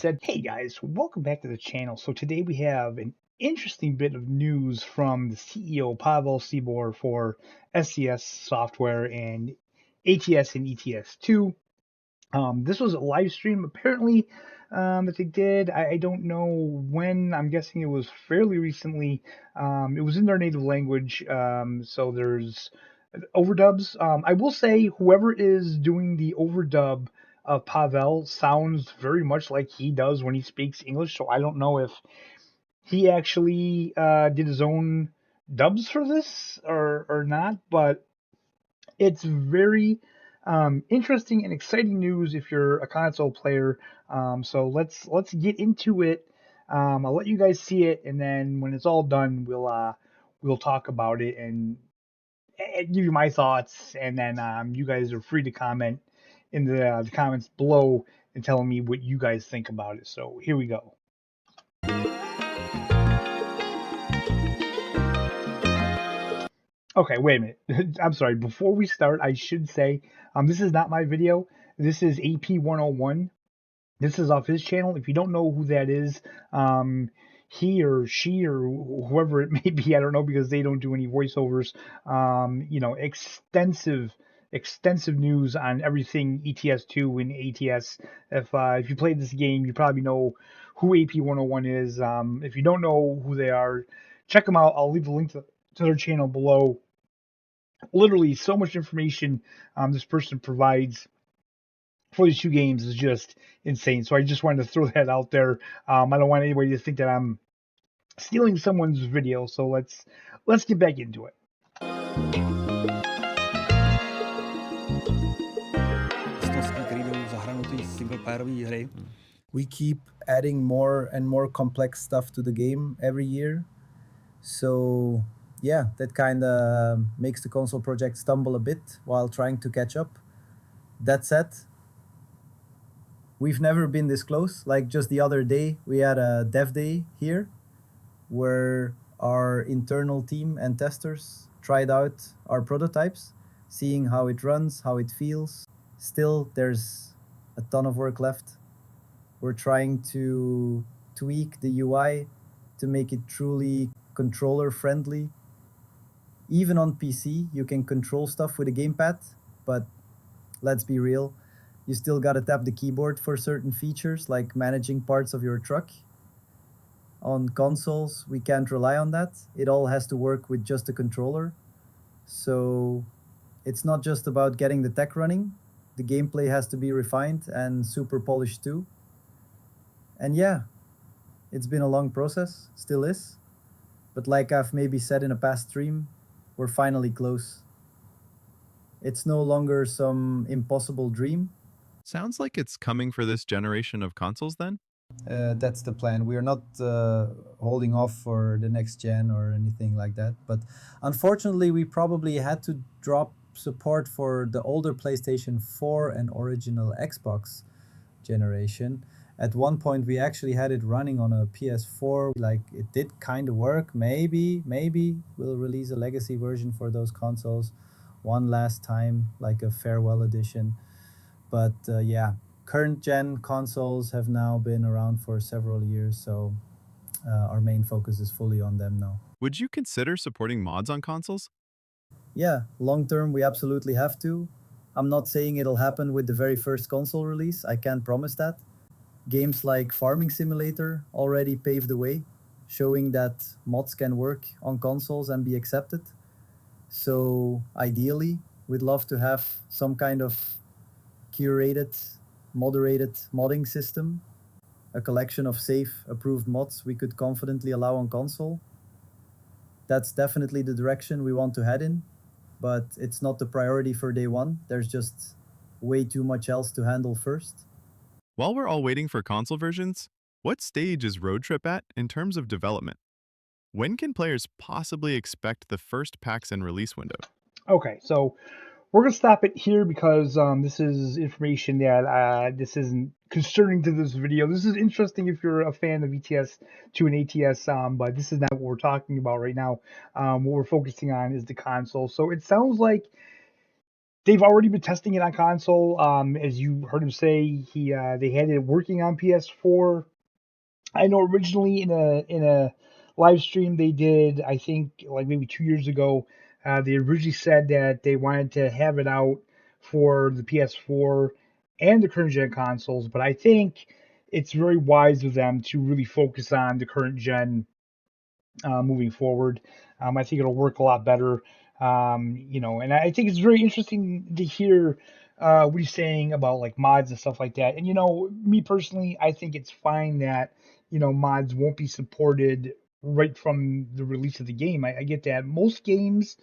said, hey guys, welcome back to the channel. So today we have an interesting bit of news from the CEO Pavel Sibor for SCS software and ATS and ETS2. This was a live stream apparently that they did. I don't know when. I'm guessing it was fairly recently. It was in their native language, so there's overdubs. I will say whoever is doing the overdub of Pavel sounds very much like he does when he speaks English. So I don't know if he actually did his own dubs for this or not, but it's very interesting and exciting news if you're a console player. So let's get into it. I'll let you guys see it, and then when it's all done, we'll talk about it and give you my thoughts. And then you guys are free to comment in the comments below and tell me what you guys think about it. So here we go. Okay, wait a minute. I'm sorry. Before we start, I should say this is not my video. This is AP101. This is off his channel. If you don't know who that is, he or she or whoever it may be, I don't know because they don't do any voiceovers. Extensive news on everything ETS2 and ATS. If you played this game, you probably know who AP101 is. If you don't know who they are, check them out. I'll leave a link to their channel below. Literally, so much information this person provides for these two games is just insane. So I just wanted to throw that out there. I don't want anybody to think that I'm stealing someone's video. So let's get back into it. We keep adding more and more complex stuff to the game every year. So yeah, that kind of makes the console project stumble a bit while trying to catch up. That said, we've never been this close. Like just the other day, we had a dev day here where our internal team and testers tried out our prototypes, seeing how it runs, how it feels. Still, there's a ton of work left. We're trying to tweak the UI to make it truly controller friendly. Even on PC, you can control stuff with a gamepad, but let's be real, you still gotta tap the keyboard for certain features like managing parts of your truck. On consoles, we can't rely on that. It all has to work with just a controller. So it's not just about getting the tech running. The gameplay has to be refined and super polished too. And yeah, it's been a long process, still is. But like I've maybe said in a past stream, we're finally close. It's no longer some impossible dream. Sounds like it's coming for this generation of consoles then? That's the plan. We are not holding off for the next gen or anything like that. But unfortunately, we probably had to drop support for the older PlayStation 4 and original Xbox generation. At one point, we actually had it running on a PS4. Like, it did kind of work. Maybe we'll release a legacy version for those consoles one last time, like a farewell edition. But yeah, current gen consoles have now been around for several years, so our main focus is fully on them now. Would you consider supporting mods on consoles? Yeah, long term, we absolutely have to. I'm not saying it'll happen with the very first console release. I can't promise that. Games like Farming Simulator already paved the way, showing that mods can work on consoles and be accepted. So ideally, we'd love to have some kind of curated, moderated modding system, a collection of safe, approved mods we could confidently allow on console. That's definitely the direction we want to head in, but it's not the priority for day one. There's just way too much else to handle first. While we're all waiting for console versions, what stage is Road Trip at in terms of development? When can players possibly expect the first packs and release window? Okay, so we're gonna stop it here because this is information that this isn't concerning to this video. This is interesting if you're a fan of ETS2 and ATS, but this is not what we're talking about right now. What we're focusing on is the console. So it sounds like they've already been testing it on console. As you heard him say, they had it working on PS4. I know originally in a live stream they did, I think like maybe 2 years ago, they originally said that they wanted to have it out for the PS4 and the current gen consoles, but I think it's very wise of them to really focus on the current gen moving forward. I think it'll work a lot better. And I think it's very interesting to hear what he's saying about like mods and stuff like that. And me personally, I think it's fine that mods won't be supported right from the release of the game. I get that. Most games,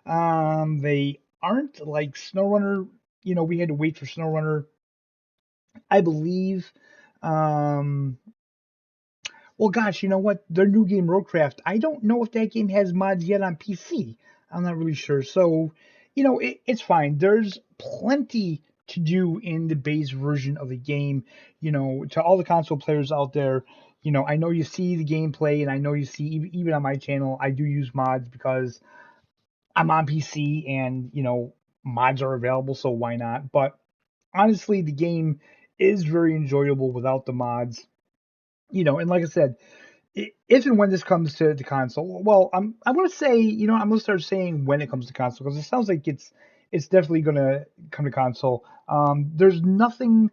they aren't like SnowRunner. We had to wait for SnowRunner, I believe. Um, well, gosh, you know what? Their new game, Roadcraft, I don't know if that game has mods yet on PC. I'm not really sure. So, it's fine. There's plenty to do in the base version of the game. To all the console players out there, I know you see the gameplay, and I know you see, even on my channel, I do use mods because I'm on PC and, mods are available, so why not? But honestly, the game is very enjoyable without the mods. And like I said, if and when this comes to the console, well, I'm gonna say, I'm gonna start saying when it comes to console because it sounds like it's definitely gonna come to console. There's nothing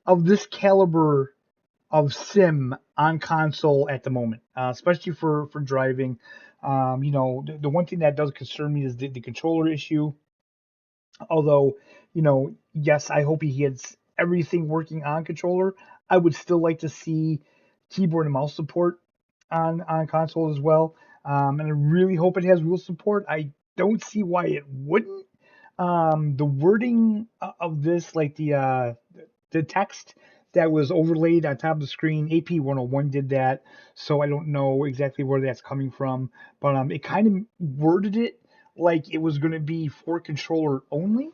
of this caliber of sim on console at the moment, especially for driving. The one thing that does concern me is the controller issue. Although, yes, I hope he gets everything working on controller. I would still like to see keyboard and mouse support on console as well. And I really hope it has wheel support. I don't see why it wouldn't. The wording of this, like the text that was overlaid on top of the screen, AP 101 did that, so I don't know exactly where that's coming from, but it kind of worded it like it was going to be for controller only.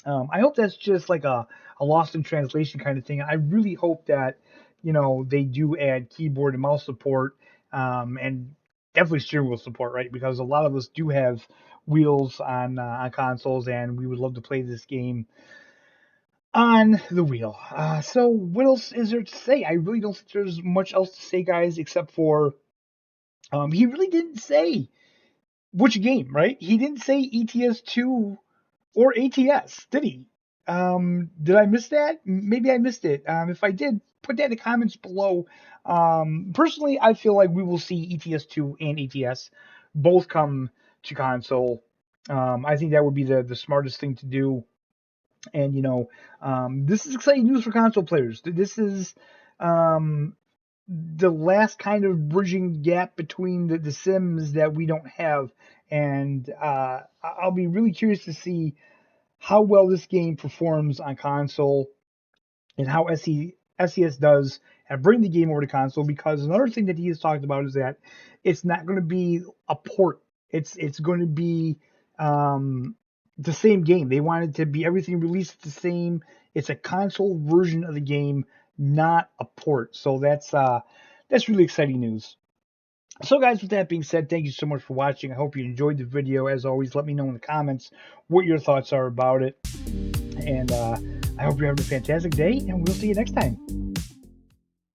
I hope that's just like a lost in translation kind of thing. I really hope that they do add keyboard and mouse support, and definitely steering wheel support, right? Because a lot of us do have wheels on consoles, and we would love to play this game on the wheel. So what else is there to say? I really don't think there's much else to say, guys, except for he really didn't say which game, right? He didn't say ETS2 or ATS, did he? Did I miss that? Maybe I missed it. If I did, put that in the comments below. Personally, I feel like we will see ETS2 and ATS both come to console. I think that would be the smartest thing to do. And this is exciting news for console players. This is um, the last kind of bridging gap between the Sims that we don't have, and I'll be really curious to see how well this game performs on console and how SES does and bring the game over to console. Because another thing that he has talked about is that it's not going to be a port. It's going to be the same game. They want it to be everything released the same. It's a console version of the game, not a port. So that's really exciting news. So guys, with that being said, thank you so much for watching. I hope you enjoyed the video. As always, let me know in the comments what your thoughts are about it. And I hope you're having a fantastic day, and we'll see you next time.